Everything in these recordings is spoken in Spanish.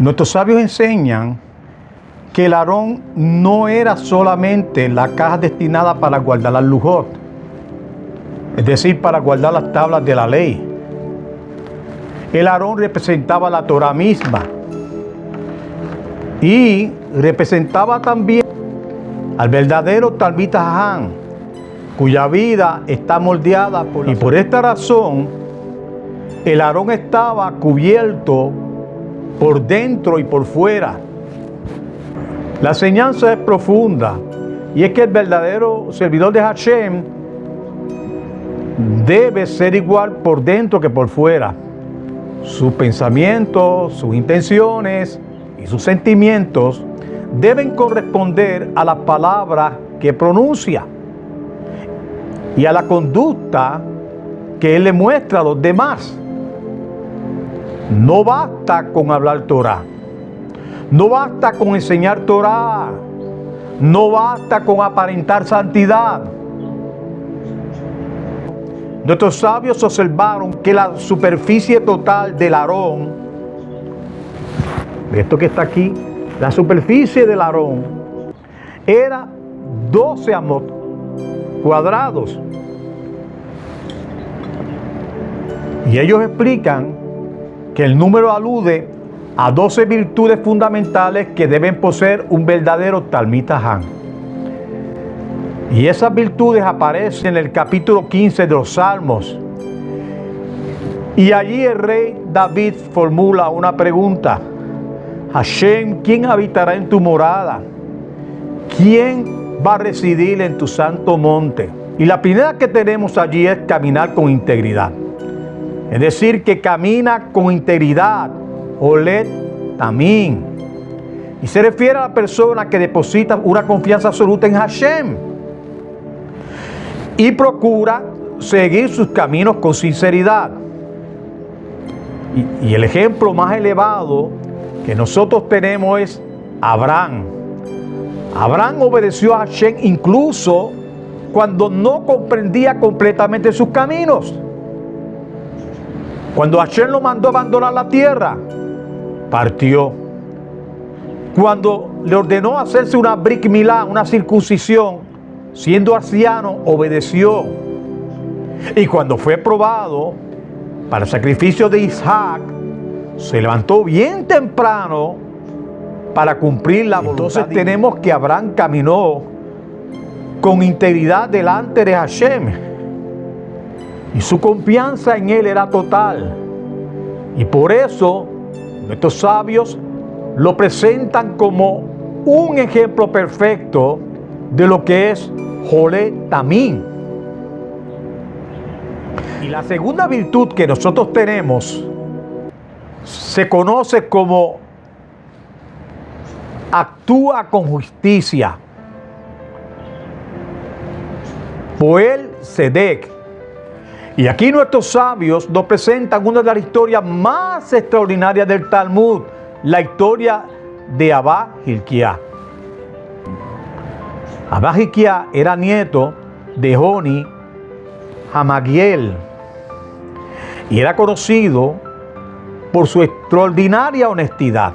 Nuestros sabios enseñan que el Aarón no era solamente la caja destinada para guardar las lujot, es decir, para guardar las tablas de la ley. El Aarón representaba la Torah misma y representaba también al verdadero Talmid Chajam, cuya vida está moldeada por la... Y por esta razón, el Aarón estaba cubierto por dentro y por fuera. La enseñanza es profunda, y es que el verdadero servidor de Hashem debe ser igual por dentro que por fuera. Sus pensamientos, sus intenciones y sus sentimientos deben corresponder a las palabras que pronuncia y a la conducta que él le muestra a los demás. No basta con hablar Torah, no basta con enseñar Torah, no basta con aparentar santidad. Nuestros sabios observaron que la superficie total del Aarón, esto que está aquí, la superficie del Aarón era 12 amot cuadrados. Y ellos explican que el número alude a 12 virtudes fundamentales que deben poseer un verdadero Talmid Chajam. Y esas virtudes aparecen en el capítulo 15 de los Salmos. Y allí el rey David formula una pregunta: Hashem, ¿quién habitará en tu morada? ¿Quién va a residir en tu santo monte? Y la primera que tenemos allí es caminar con integridad. Es decir, que camina con integridad, Olet Tamim. Y se refiere a la persona que deposita una confianza absoluta en Hashem y procura seguir sus caminos con sinceridad. Y el ejemplo más elevado que nosotros tenemos es Abraham. Abraham obedeció a Hashem incluso cuando no comprendía completamente sus caminos. Cuando Hashem lo mandó a abandonar la tierra, partió. Cuando le ordenó hacerse una Brit Milá, una circuncisión, siendo anciano, obedeció. Y cuando fue probado para el sacrificio de Isaac, se levantó bien temprano para cumplir la voluntad. Entonces tenemos que Abraham caminó con integridad delante de Hashem, y su confianza en él era total. Y por eso nuestros sabios lo presentan como un ejemplo perfecto de lo que es Olet Tamim. Y la segunda virtud que nosotros tenemos se conoce como actúa con justicia. Poel Sedek. Y aquí nuestros sabios nos presentan una de las historias más extraordinarias del Talmud, la historia de Abba Hilkiah. Abba Hilkiah era nieto de Joni Hamagiel y era conocido por su extraordinaria honestidad.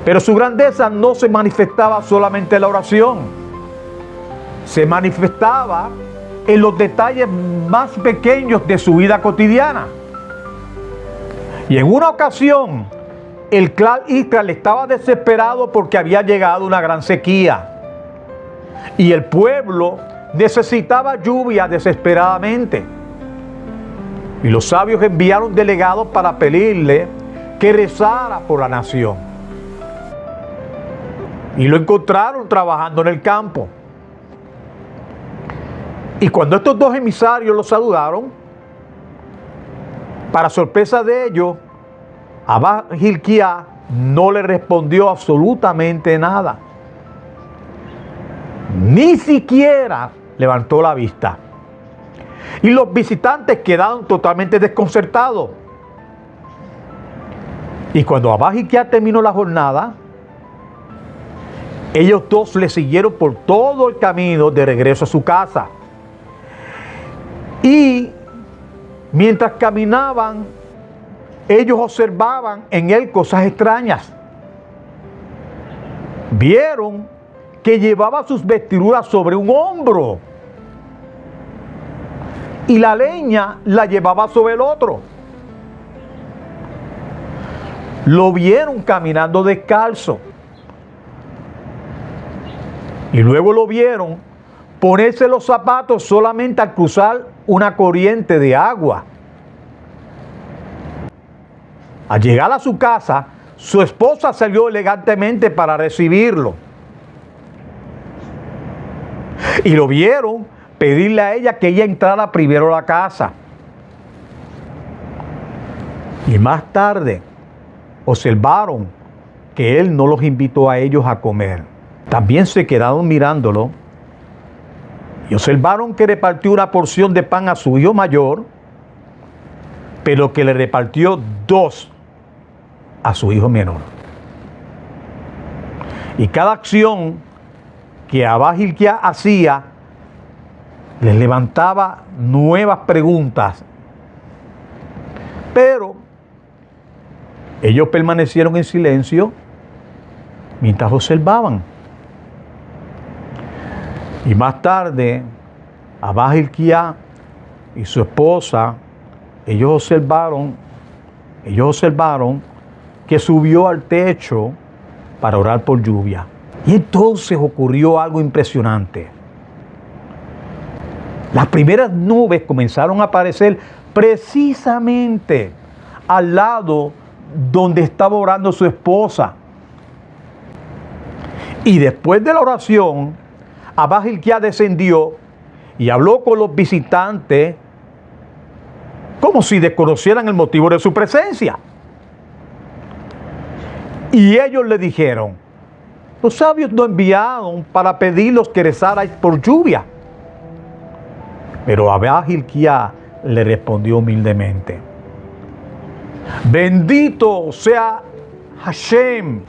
Pero su grandeza no se manifestaba solamente en la oración, se manifestaba en los detalles más pequeños de su vida cotidiana. Y en una ocasión, el clan Israel estaba desesperado porque había llegado una gran sequía. Y el pueblo necesitaba lluvia desesperadamente. Y los sabios enviaron delegados para pedirle que rezara por la nación. Y lo encontraron trabajando en el campo. Y cuando estos dos emisarios lo saludaron, para sorpresa de ellos, Abba Hilkiah no le respondió absolutamente nada. Ni siquiera levantó la vista. Y los visitantes quedaron totalmente desconcertados. Y cuando Abba Hilkiah terminó la jornada, ellos dos le siguieron por todo el camino de regreso a su casa. Y mientras caminaban, ellos observaban en él cosas extrañas. Vieron que llevaba sus vestiduras sobre un hombro y la leña la llevaba sobre el otro. Lo vieron caminando descalzo. Y luego lo vieron ponerse los zapatos solamente al cruzar una corriente de agua. Al llegar a su casa, su esposa salió elegantemente para recibirlo. Y lo vieron pedirle a ella que ella entrara primero a la casa. Y más tarde observaron que él no los invitó a ellos a comer. También se quedaron mirándolo y observaron que repartió una porción de pan a su hijo mayor, pero que le repartió 2 a su hijo menor. Y cada acción que Abba Hilquías hacía les levantaba nuevas preguntas. Pero ellos permanecieron en silencio mientras observaban. Y más tarde, Abba Hilquías y su esposa, ellos observaron que subió al techo para orar por lluvia. Y entonces ocurrió algo impresionante. Las primeras nubes comenzaron a aparecer precisamente al lado donde estaba orando su esposa. Y después de la oración, Abba Hilquías descendió y habló con los visitantes como si desconocieran el motivo de su presencia. Y ellos le dijeron: los sabios nos enviaron para pedirlos que rezarais por lluvia. Pero Abba Hilquías le respondió humildemente: bendito sea Hashem,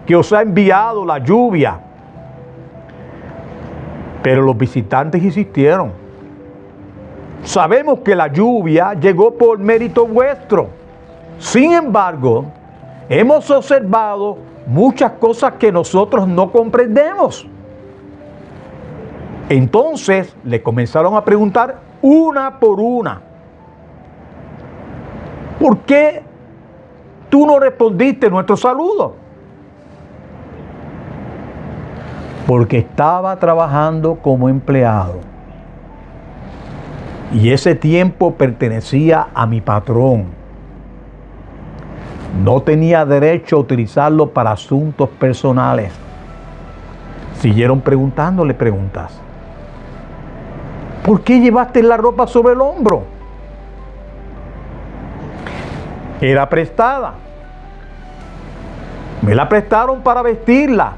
que os ha enviado la lluvia. Pero los visitantes insistieron: sabemos que la lluvia llegó por mérito vuestro. Sin embargo, hemos observado muchas cosas que nosotros no comprendemos. Entonces le comenzaron a preguntar una por una: ¿por qué tú no respondiste nuestro saludo? Porque estaba trabajando como empleado. Y ese tiempo pertenecía a mi patrón. No tenía derecho a utilizarlo para asuntos personales. Siguieron preguntándole preguntas. ¿Por qué llevaste la ropa sobre el hombro? Era prestada. Me la prestaron para vestirla,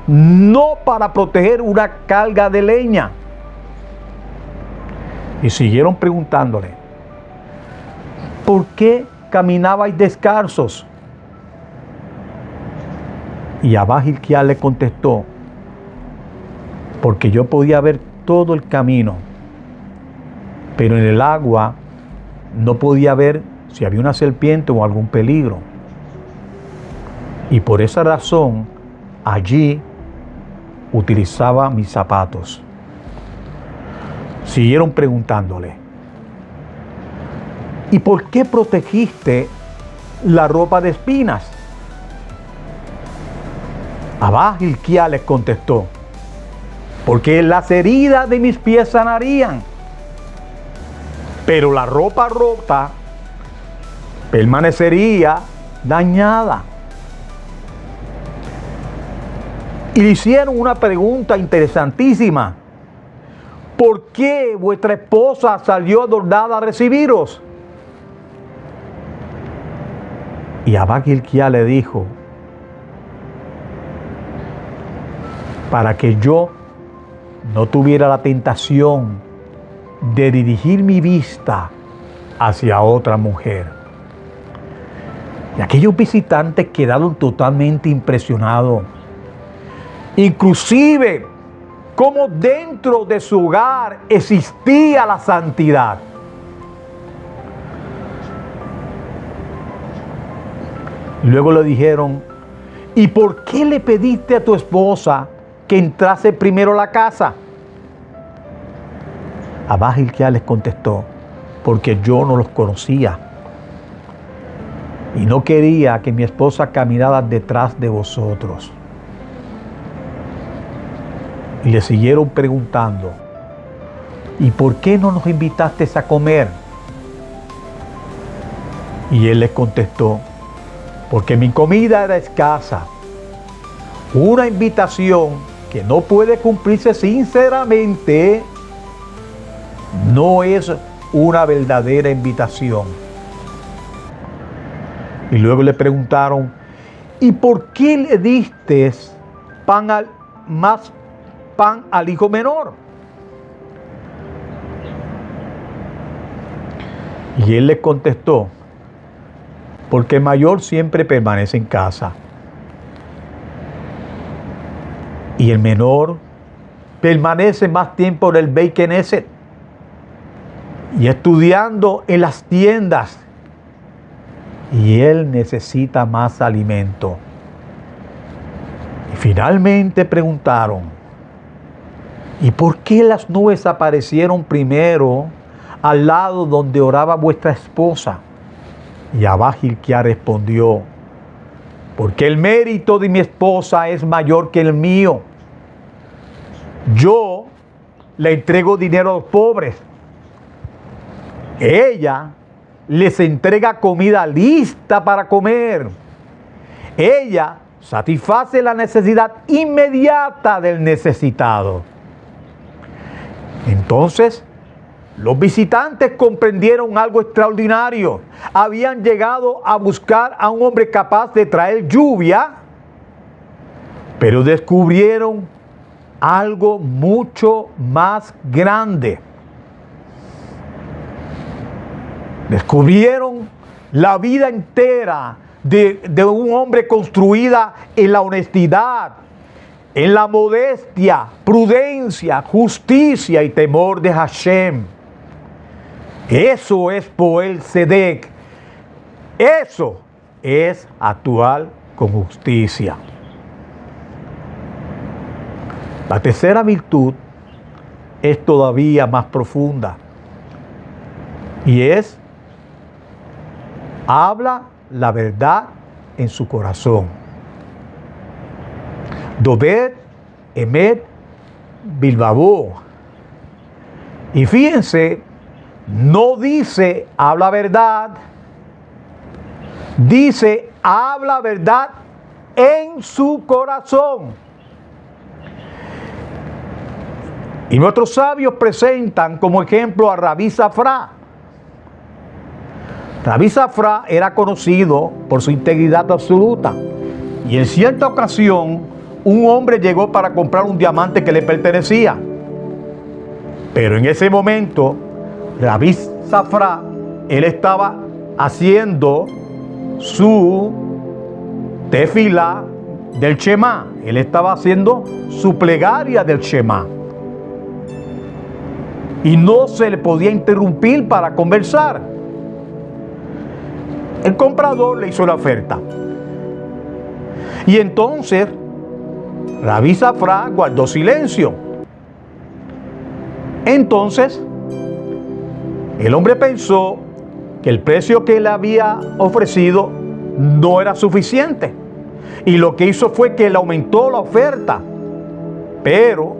no para proteger una carga de leña. Y siguieron preguntándole: ¿por qué caminabais descalzos? Y Abba Hilquías le contestó: porque yo podía ver todo el camino, pero en el agua no podía ver si había una serpiente o algún peligro. Y por esa razón allí utilizaba mis zapatos. Siguieron preguntándole: ¿y por qué protegiste la ropa de espinas? Abba Hilquías les contestó: porque las heridas de mis pies sanarían, pero la ropa rota permanecería dañada. Y le hicieron una pregunta interesantísima: ¿por qué vuestra esposa salió adornada a recibiros? Y Abba Hilquías le dijo: para que yo no tuviera la tentación de dirigir mi vista hacia otra mujer. Y aquellos visitantes quedaron totalmente impresionados. Inclusive, cómo dentro de su hogar existía la santidad. Luego le dijeron, ¿y por qué le pediste a tu esposa que entrase primero a la casa? Abba Hilkiah les contestó, porque yo no los conocía y no quería que mi esposa caminara detrás de vosotros. Y le siguieron preguntando, ¿y por qué no nos invitaste a comer? Y él les contestó, porque mi comida era escasa. Una invitación que no puede cumplirse sinceramente no es una verdadera invitación. Y luego le preguntaron, ¿y por qué le diste más pan al hijo menor? Y él les contestó, porque el mayor siempre permanece en casa y el menor permanece más tiempo en el Beit Knesset y estudiando en las tiendas, y él necesita más alimento. Y finalmente preguntaron, ¿y por qué las nubes aparecieron primero al lado donde oraba vuestra esposa? Y Abba Hilkiah respondió, porque el mérito de mi esposa es mayor que el mío. Yo le entrego dinero a los pobres. Ella les entrega comida lista para comer. Ella satisface la necesidad inmediata del necesitado. Entonces, los visitantes comprendieron algo extraordinario. Habían llegado a buscar a un hombre capaz de traer lluvia, pero descubrieron algo mucho más grande. Descubrieron la vida entera de un hombre construida en la honestidad, en la modestia, prudencia, justicia y temor de Hashem. Eso es Poel Sedek. Eso es actuar con justicia. La tercera virtud es todavía más profunda y es habla la verdad en su corazón. Dober Emet Bilbao. Y fíjense, no dice habla verdad, dice habla verdad en su corazón. Y nuestros sabios presentan como ejemplo a Rabí Safra. Rabí Safra era conocido por su integridad absoluta. Y en cierta ocasión, un hombre llegó para comprar un diamante que le pertenecía. Pero en ese momento, Rabí Safra, él estaba haciendo su tefilá del Shema. Él estaba haciendo su plegaria del Shema. Y no se le podía interrumpir para conversar. El comprador le hizo la oferta. Y entonces, Rabí Safra guardó silencio. Entonces, el hombre pensó que el precio que le había ofrecido no era suficiente. Y lo que hizo fue que le aumentó la oferta. Pero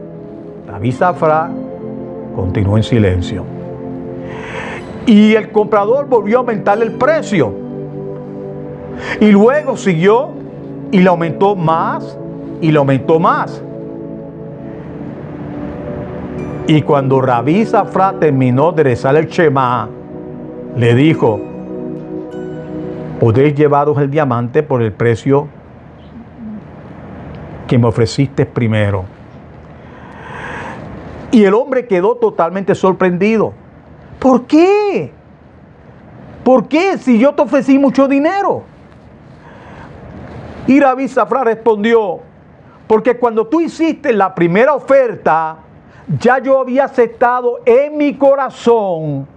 Rabí Safra continuó en silencio. Y el comprador volvió a aumentarle el precio. Y luego siguió y le aumentó más y le aumentó más. Y cuando Rabí Safra terminó de rezar el Shema, le dijo: podéis llevaros el diamante por el precio que me ofreciste primero. Y el hombre quedó totalmente sorprendido. ¿Por qué? ¿Por qué si yo te ofrecí mucho dinero? Y Rabí Safra respondió: porque cuando tú hiciste la primera oferta, ya yo había aceptado en mi corazón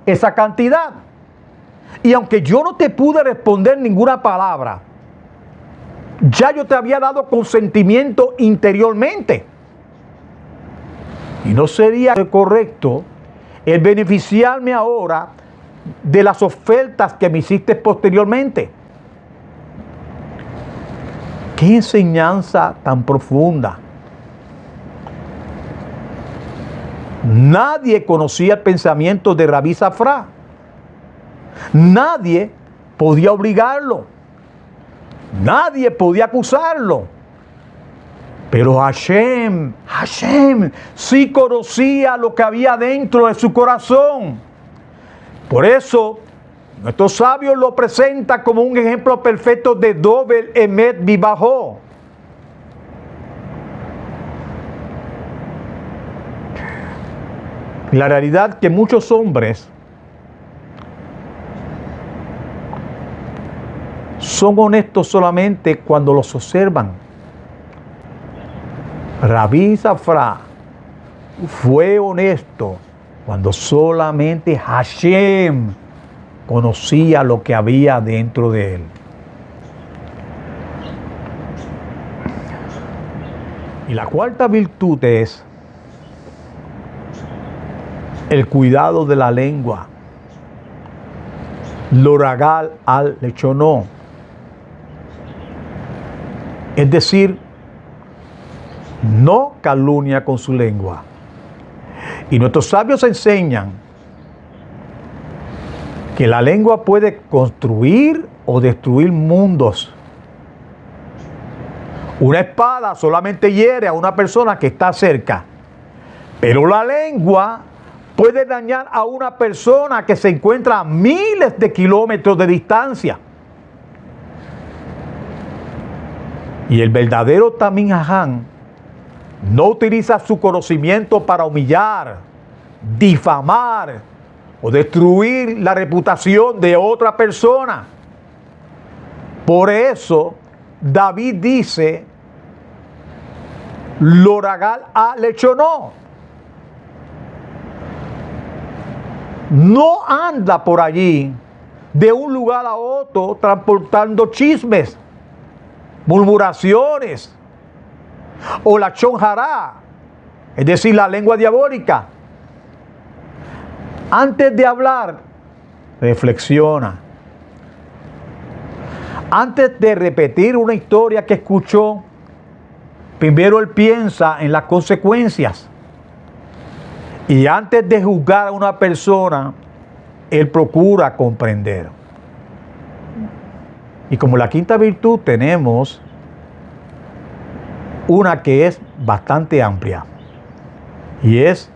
esa cantidad. Y aunque yo no te pude responder ninguna palabra, Ya yo te había dado consentimiento interiormente. Y no sería correcto el beneficiarme ahora de las ofertas que me hiciste posteriormente. ¡Qué enseñanza tan profunda! Nadie conocía el pensamiento de Rabí Safra. Nadie podía obligarlo. Nadie podía acusarlo. Pero Hashem sí conocía lo que había dentro de su corazón. Por eso, nuestros sabios lo presentan como un ejemplo perfecto de Dovel Emet Vivajó. La realidad que muchos hombres son honestos solamente cuando los observan. Rabí Safra fue honesto cuando solamente Hashem conocía lo que había dentro de él. Y la cuarta virtud es el cuidado de la lengua. Loragal al lechonó. Es decir, no calumnia con su lengua. Y nuestros sabios enseñan que la lengua puede construir o destruir mundos. Una espada solamente hiere a una persona que está cerca, pero la lengua puede dañar a una persona que se encuentra a miles de kilómetros de distancia. Y el verdadero Tamim Jajam no utiliza su conocimiento para humillar, difamar o destruir la reputación de otra persona. Por eso David dice, Loragal a lechonó. No anda por allí de un lugar a otro transportando chismes, murmuraciones o la chonjará, es decir, la lengua diabólica. Antes de hablar, reflexiona. Antes de repetir una historia que escuchó, primero él piensa en las consecuencias. Y antes de juzgar a una persona, él procura comprender. Y como la quinta virtud tenemos una que es bastante amplia. Y es,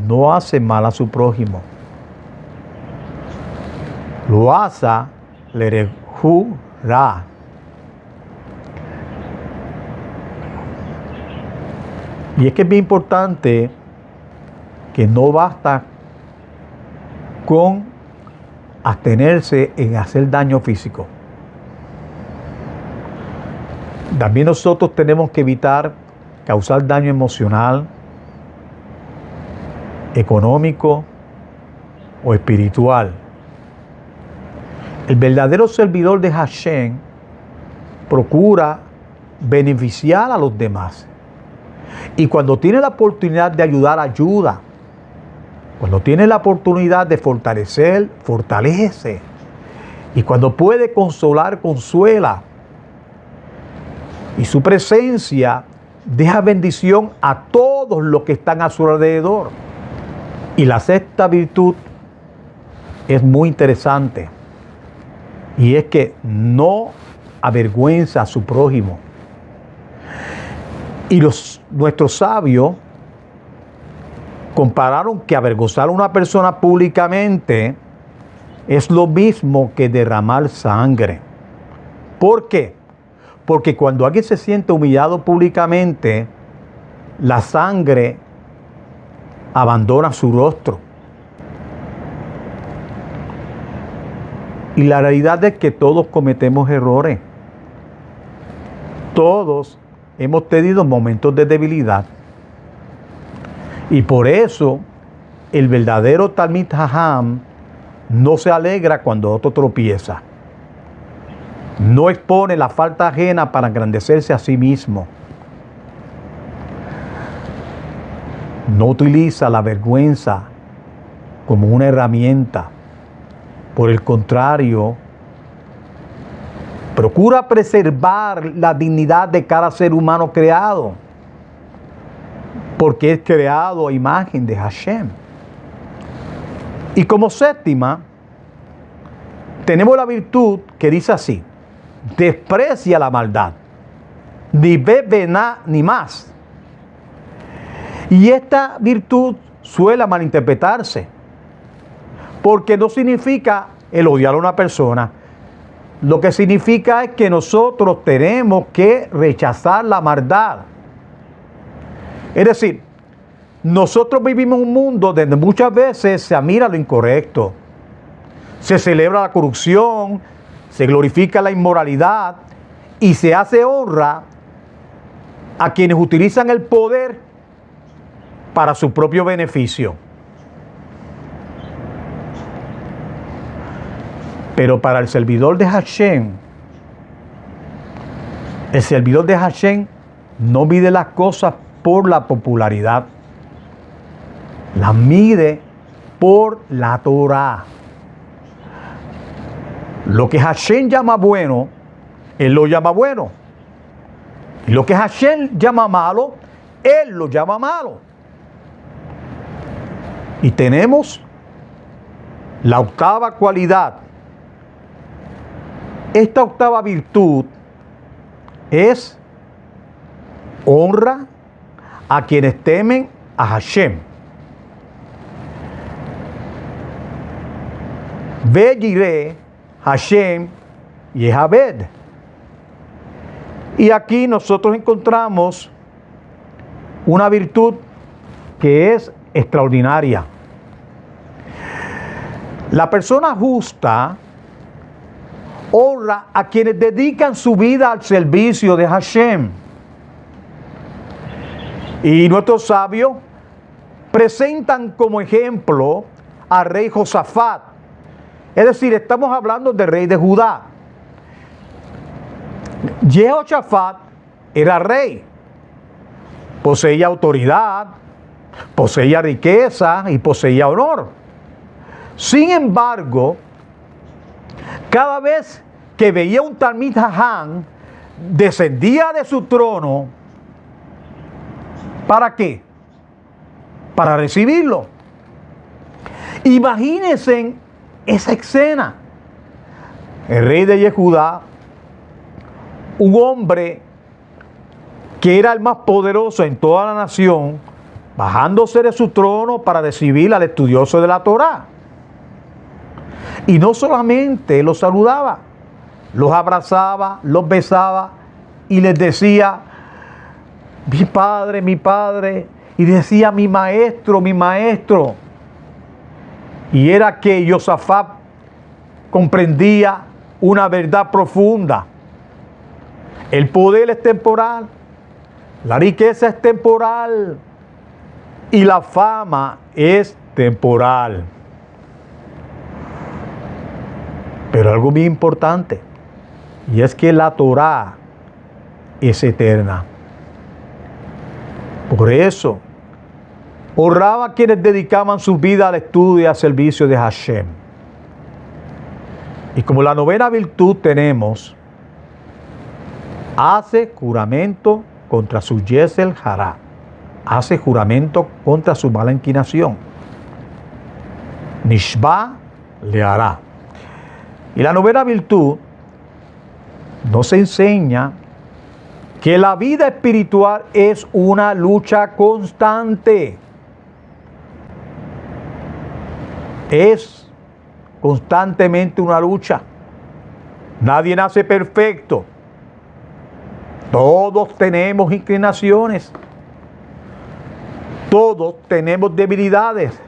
no hace mal a su prójimo. Lo hace lerejurá. Y es que es bien importante que no basta con abstenerse en hacer daño físico. También nosotros tenemos que evitar causar daño emocional, económico o espiritual. El verdadero servidor de Hashem procura beneficiar a los demás. Y cuando tiene la oportunidad de ayudar, ayuda. Cuando tiene la oportunidad de fortalecer, fortalece. Y cuando puede consolar, consuela. Y su presencia deja bendición a todos los que están a su alrededor. Y la sexta virtud es muy interesante. Y es que no avergüenza a su prójimo. Y nuestros sabios compararon que avergonzar a una persona públicamente es lo mismo que derramar sangre. ¿Por qué? Porque cuando alguien se siente humillado públicamente, la sangre abandona su rostro. Y la realidad es que todos cometemos errores. Todos hemos tenido momentos de debilidad. Y por eso el verdadero Talmid Jajam no se alegra cuando otro tropieza. No expone la falta ajena para engrandecerse a sí mismo. No utiliza la vergüenza como una herramienta. Por el contrario, procura preservar la dignidad de cada ser humano creado, porque es creado a imagen de Hashem. Y como séptima, tenemos la virtud que dice así: desprecia la maldad, ni ve nada ni más. Y esta virtud suele malinterpretarse, porque no significa el odiar a una persona. Lo que significa es que nosotros tenemos que rechazar la maldad. Es decir, nosotros vivimos en un mundo donde muchas veces se admira lo incorrecto, se celebra la corrupción, se glorifica la inmoralidad y se hace honra a quienes utilizan el poder para su propio beneficio. Pero para el servidor de Hashem, el servidor de Hashem no mide las cosas por la popularidad, las mide por la Torah. Lo que Hashem llama bueno, Él lo llama bueno. Y lo que Hashem llama malo, Él lo llama malo. Y tenemos la octava cualidad. Esta octava virtud es honra a quienes temen a Hashem. Ve Yireh, Hashem y Javed. Y aquí nosotros encontramos una virtud que es extraordinaria. La persona justa honra a quienes dedican su vida al servicio de Hashem. Y nuestros sabios presentan como ejemplo al rey Josafat. Es decir, estamos hablando del rey de Judá. Jehoshafat era rey, poseía autoridad, poseía riqueza y poseía honor. Sin embargo, cada vez que veía un Talmid Jajam, descendía de su trono. ¿Para qué? Para recibirlo. Imagínense esa escena. El rey de Yehudá, un hombre que era el más poderoso en toda la nación, bajándose de su trono para recibir al estudioso de la Torá. Y no solamente los saludaba, los abrazaba, los besaba y les decía: mi padre, y decía: mi maestro, mi maestro. Y era que Josafat comprendía una verdad profunda. El poder es temporal, la riqueza es temporal y la fama es temporal. Pero algo muy importante, y es que la Torá es eterna. Por eso, honraba a quienes dedicaban su vida al estudio y al servicio de Hashem. Y como la novena virtud tenemos, hace juramento contra su Yetzer Hará, hace juramento contra su mala inclinación. Nishba le hará. Y la novena virtud nos enseña que la vida espiritual es una lucha constante. Es constantemente una lucha. Nadie nace perfecto. Todos tenemos inclinaciones. Todos tenemos debilidades.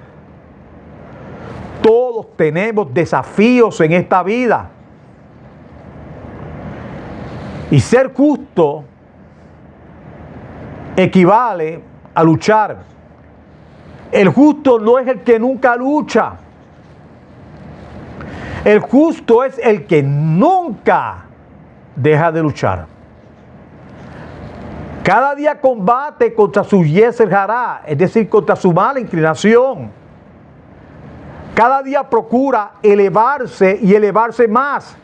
Todos tenemos desafíos en esta vida. Y ser justo equivale a luchar. El justo no es el que nunca lucha. El justo es el que nunca deja de luchar. Cada día combate contra su yeser hará, es decir, contra su mala inclinación. Cada día procura elevarse y elevarse más.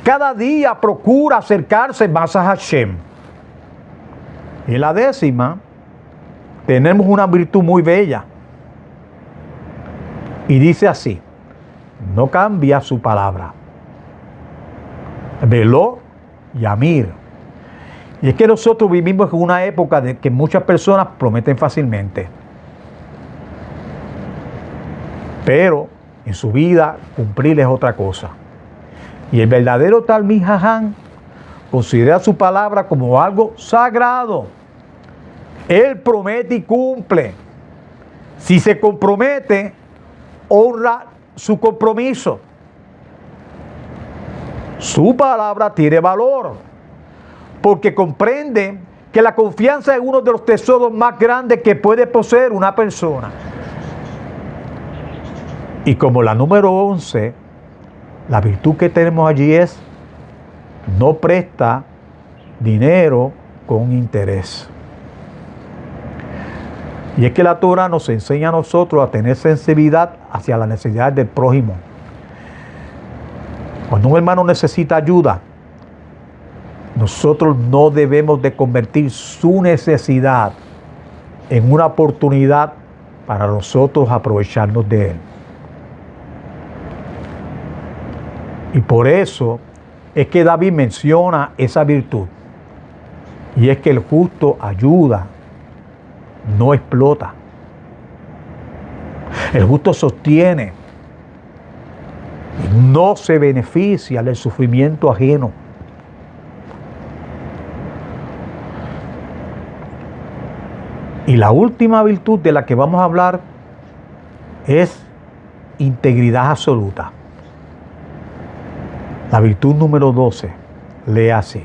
Cada día procura acercarse más a Hashem. Y la 10ª, tenemos una virtud muy bella. Y dice así: no cambia su palabra. Veló y Amir. Y es que nosotros vivimos en una época de que muchas personas prometen fácilmente, pero en su vida cumplir es otra cosa. Y el verdadero Talmid Jajam considera su palabra como algo sagrado. Él promete y cumple. Si se compromete, honra su compromiso. Su palabra tiene valor, porque comprende que la confianza es uno de los tesoros más grandes que puede poseer una persona. Y como la número 11, la virtud que tenemos allí es: no presta dinero con interés. Y es que la Torah nos enseña a nosotros a tener sensibilidad hacia las necesidades del prójimo. Cuando un hermano necesita ayuda, nosotros no debemos de convertir su necesidad en una oportunidad para nosotros aprovecharnos de él. Y por eso es que David menciona esa virtud. Y es que el justo ayuda, no explota. El justo sostiene y no se beneficia del sufrimiento ajeno. Y la última virtud de la que vamos a hablar es integridad absoluta. La virtud número 12 lee así: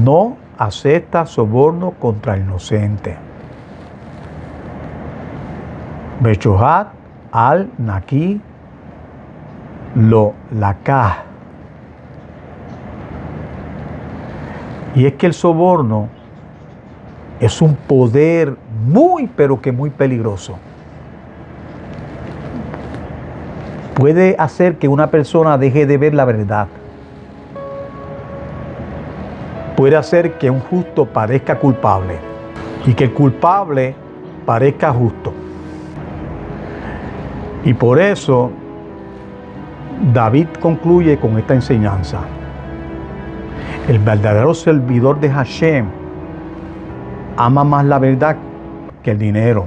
no acepta soborno contra el inocente. Bechohat al Naki lo lakah. Y es que el soborno es un poder muy, pero que muy peligroso. Puede hacer que una persona deje de ver la verdad. Puede hacer que un justo parezca culpable y que el culpable parezca justo. Y por eso David concluye con esta enseñanza: el verdadero servidor de Hashem ama más la verdad que el dinero,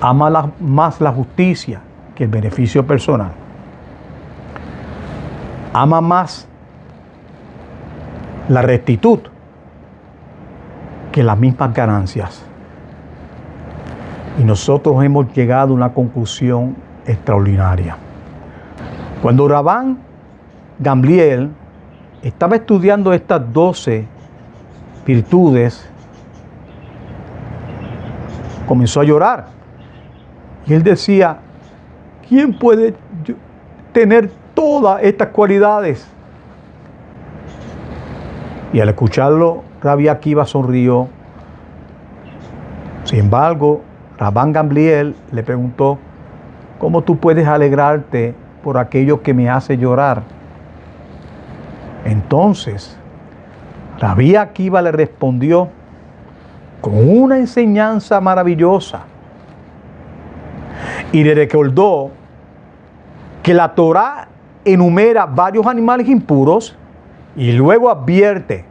ama más la justicia que el beneficio personal, ama más la rectitud que las mismas ganancias. Y nosotros hemos llegado a una conclusión extraordinaria. Cuando Rabán Gamliel estaba estudiando estas 12 virtudes, comenzó a llorar. Y él decía: ¿quién puede tener todas estas cualidades? Y al escucharlo, Rabbi Akiva sonrió. Sin embargo, Rabán Gamliel le preguntó: ¿cómo tú puedes alegrarte por aquello que me hace llorar? Entonces, Rabbi Akiva le respondió con una enseñanza maravillosa. Y le recordó que la Torá enumera varios animales impuros y luego advierte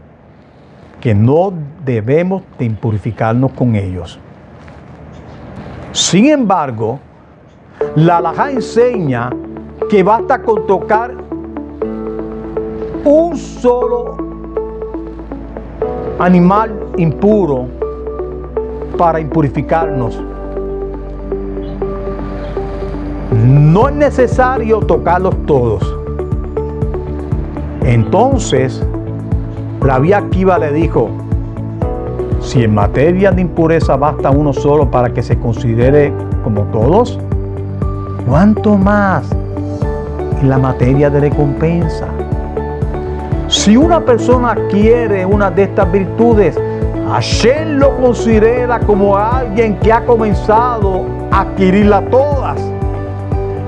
que no debemos de impurificarnos con ellos. Sin embargo, la halajá enseña que basta con tocar un solo animal impuro para impurificarnos. No es necesario tocarlos todos. Entonces, Rabbi Akiva le dijo: si en materia de impureza basta uno solo para que se considere como todos, ¿cuánto más en la materia de recompensa? Si una persona quiere una de estas virtudes, Hashem lo considera como alguien que ha comenzado a adquirirlas todas.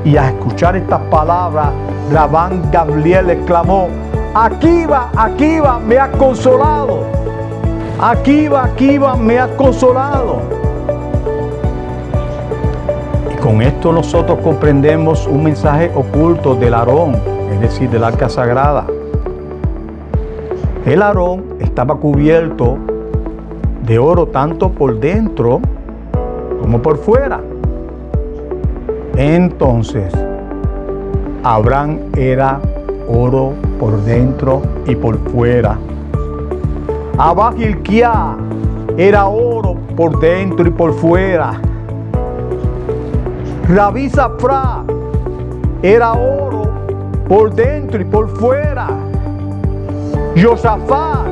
Y al escuchar estas palabras, Rabán Gamliel exclamó: Akiva, me has consolado. Akiva, me has consolado. Y con esto nosotros comprendemos un mensaje oculto del Aarón, es decir, del arca sagrada. El Aarón estaba cubierto de oro tanto por dentro como por fuera. Entonces, Abraham era oro por dentro y por fuera. Abba Hilkiah era oro por dentro y por fuera. Rabí Safra era oro por dentro y por fuera. Josafat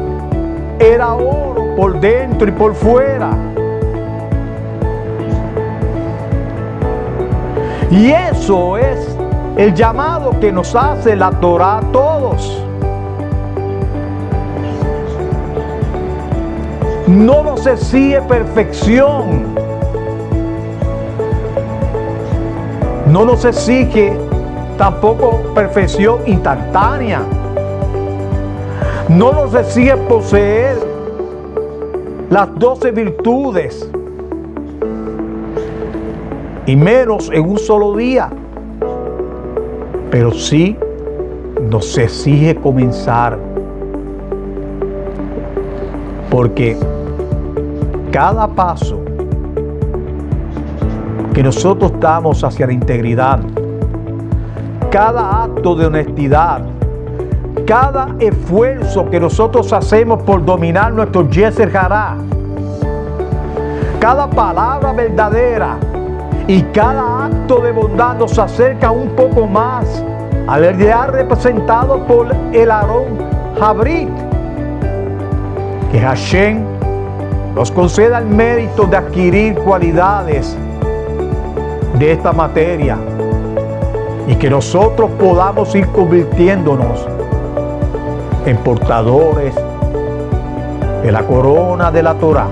era oro por dentro y por fuera. Y eso es el llamado que nos hace la Torá a todos. No nos exige perfección. No nos exige tampoco perfección instantánea. No nos exige poseer las 12 virtudes, y menos en un solo día. Pero sí nos exige comenzar, porque cada paso que nosotros damos hacia la integridad, cada acto de honestidad, cada esfuerzo que nosotros hacemos por dominar nuestro Yetzer Hará, cada palabra verdadera y cada acto de bondad nos acerca un poco más al ideal representado por el Aarón Habrit. Que Hashem nos conceda el mérito de adquirir cualidades de esta materia y que nosotros podamos ir convirtiéndonos en portadores de la corona de la Torá.